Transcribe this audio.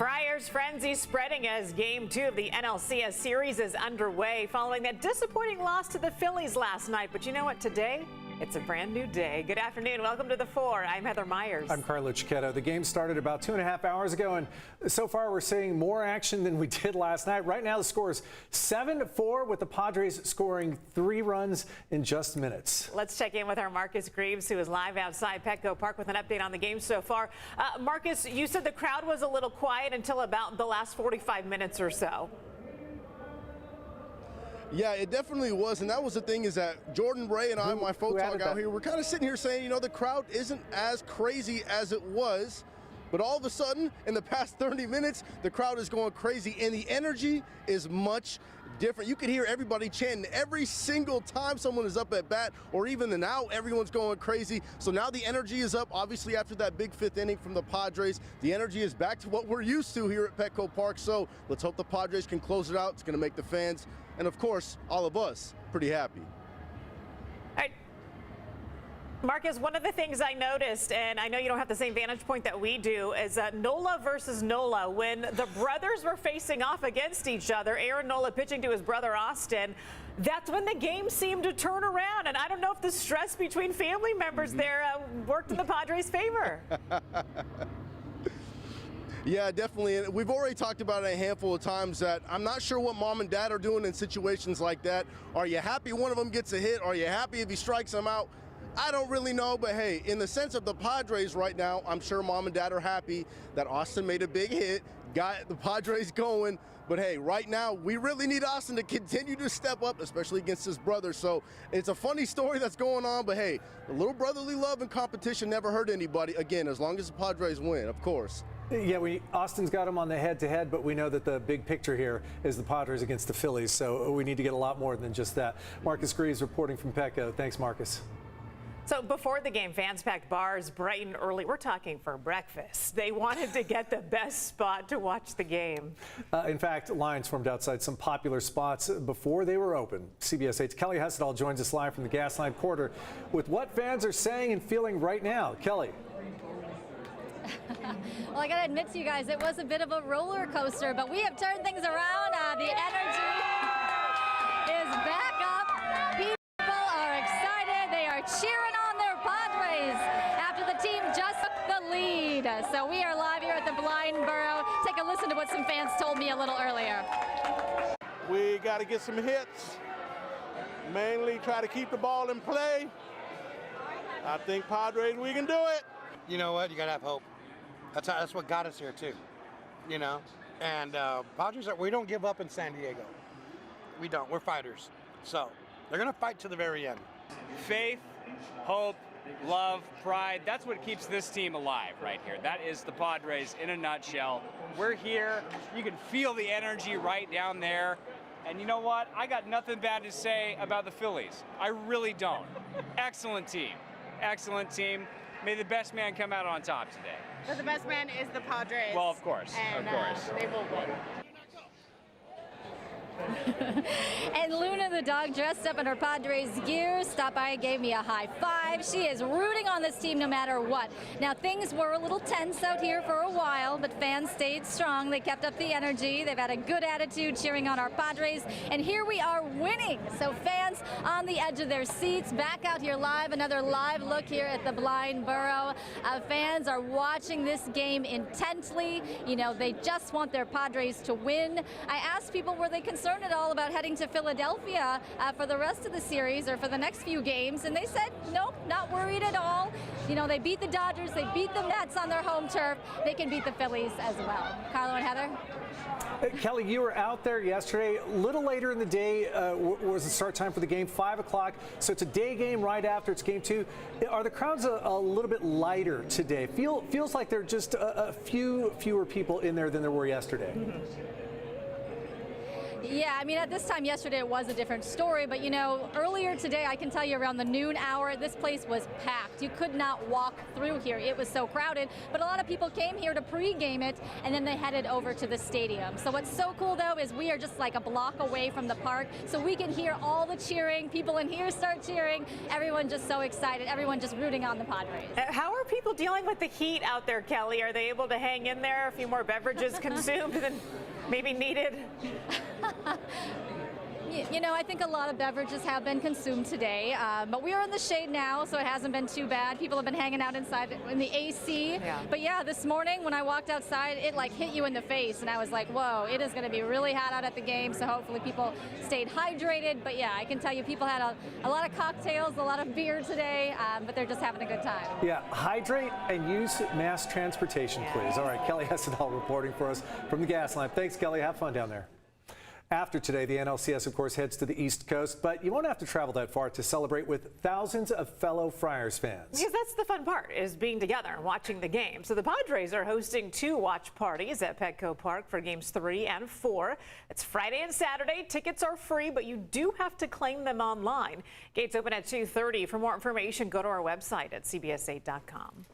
Friars frenzy spreading as Game 2 of the NLCS series is underway following that disappointing loss to the Phillies last night. But you know what? Today, it's a brand new day. Good afternoon. Welcome to The Four. I'm Heather Myers. I'm Carlo Cicchetto. The game started about 2.5 hours ago, and so far we're seeing more action than we did last night. Right now the score is 7-4 with the Padres scoring 3 runs in just minutes. Let's check in with our Marcus Greaves, who is live outside Petco Park with an update on the game so far. Marcus, you said the crowd was a little quiet until about the last 45 minutes or so. Yeah, it definitely was, and that was the thing is that Jordan Ray and I, my photog out here, we're kind of sitting here saying, you know, the crowd isn't as crazy as it was, but all of a sudden, in the past 30 minutes, the crowd is going crazy, and the energy is much different. You can hear everybody chanting every single time someone is up at bat, or even now, everyone's going crazy. So now the energy is up, obviously, after that big 5th inning from the Padres. The energy is back to what we're used to here at Petco Park, so let's hope the Padres can close it out. It's going to make the fans, and of course, all of us, pretty happy. All right. Marcus, one of the things I noticed, and I know you don't have the same vantage point that we do, is Nola versus Nola. When the brothers were facing off against each other, Aaron Nola pitching to his brother Austin, that's when the game seemed to turn around. And I don't know if the stress between family members there worked in the Padres' favor. Yeah, definitely. And we've already talked about it a handful of times that I'm not sure what mom and dad are doing in situations like that. Are you happy one of them gets a hit? Are you happy if he strikes them out? I don't really know, but hey, in the sense of the Padres right now, I'm sure mom and dad are happy that Austin made a big hit, got the Padres going. But hey, right now, we really need Austin to continue to step up, especially against his brother. So it's a funny story that's going on, but hey, a little brotherly love and competition never hurt anybody. Again, as long as the Padres win, of course. Yeah, Austin's got him on the head-to-head, but we know that the big picture here is the Padres against the Phillies, so we need to get a lot more than just that. Marcus Greaves reporting from Petco. Thanks, Marcus. So before the game, fans packed bars bright and early. We're talking for breakfast. They wanted to get the best spot to watch the game. In fact, lines formed outside some popular spots before they were open. CBS 8's Kelly Hessedal joins us live from the Gasline Quarter with what fans are saying and feeling right now. Kelly. Well, I got to admit to you guys, it was a bit of a roller coaster, but we have turned things around. The energy is back up. People are excited. They are cheering on their Padres after the team just took the lead. So we are live here at the Blind Burrow. Take a listen to what some fans told me a little earlier. We got to get some hits, mainly try to keep the ball in play. I think Padres, we can do it. You know what? You got to have hope. That's what got us here, too. You know? And Padres, we don't give up in San Diego. We don't. We're fighters. So they're going to fight to the very end. Faith, hope, love, pride, that's what keeps this team alive right here. That is the Padres in a nutshell. We're here. You can feel the energy right down there. And you know what? I got nothing bad to say about the Phillies. I really don't. Excellent team. Excellent team. May the best man come out on top today. But the best man is the Padres. Well, of course. And, of course. They will win. And Luna, the dog, dressed up in her Padres gear, stopped by and gave me a high five. She is rooting on this team no matter what. Now, things were a little tense out here for a while, but fans stayed strong. They kept up the energy. They've had a good attitude cheering on our Padres. And here we are winning. So fans on the edge of their seats, back out here live. Another live look here at the Blind Burrow. Fans are watching this game intently. You know, they just want their Padres to win. I asked people, were they concerned at all about heading to Philadelphia for the rest of the series or for the next few games, and they said nope, not worried at all. You know, they beat the Dodgers, they beat the Mets on their home turf, they can beat the Phillies as well. Carlo and Heather? Kelly, you were out there yesterday. A little later in the day was the start time for the game, 5 o'clock. So it's a day game right after it's game 2. Are the crowds a little bit lighter today? Feels like there are just a fewer people in there than there were yesterday. Yeah, I mean, at this time yesterday it was a different story, but you know, earlier today, I can tell you around the noon hour, this place was packed. You could not walk through here. It was so crowded, but a lot of people came here to pregame it, and then they headed over to the stadium. So what's so cool, though, is we are just like a block away from the park, so we can hear all the cheering. People in here start cheering. Everyone just so excited. Everyone just rooting on the Padres. How are people dealing with the heat out there, Kelly? Are they able to hang in there? A few more beverages consumed than maybe needed? You know, I think a lot of beverages have been consumed today, but we are in the shade now, so it hasn't been too bad. People have been hanging out inside in the AC. Yeah. But yeah, this morning when I walked outside, it like hit you in the face, and I was like, whoa, it is going to be really hot out at the game, so hopefully people stayed hydrated. But yeah, I can tell you people had a lot of cocktails, a lot of beer today, but they're just having a good time. Yeah, hydrate and use mass transportation, please. All right, Kelly Hessedal reporting for us from the gas line. Thanks, Kelly. Have fun down there. After today, the NLCS, of course, heads to the East Coast, but you won't have to travel that far to celebrate with thousands of fellow Friars fans. Because that's the fun part, is being together and watching the game. So the Padres are hosting 2 watch parties at Petco Park for games 3 and 4. It's Friday and Saturday. Tickets are free, but you do have to claim them online. Gates open at 2:30. For more information, go to our website at cbs8.com.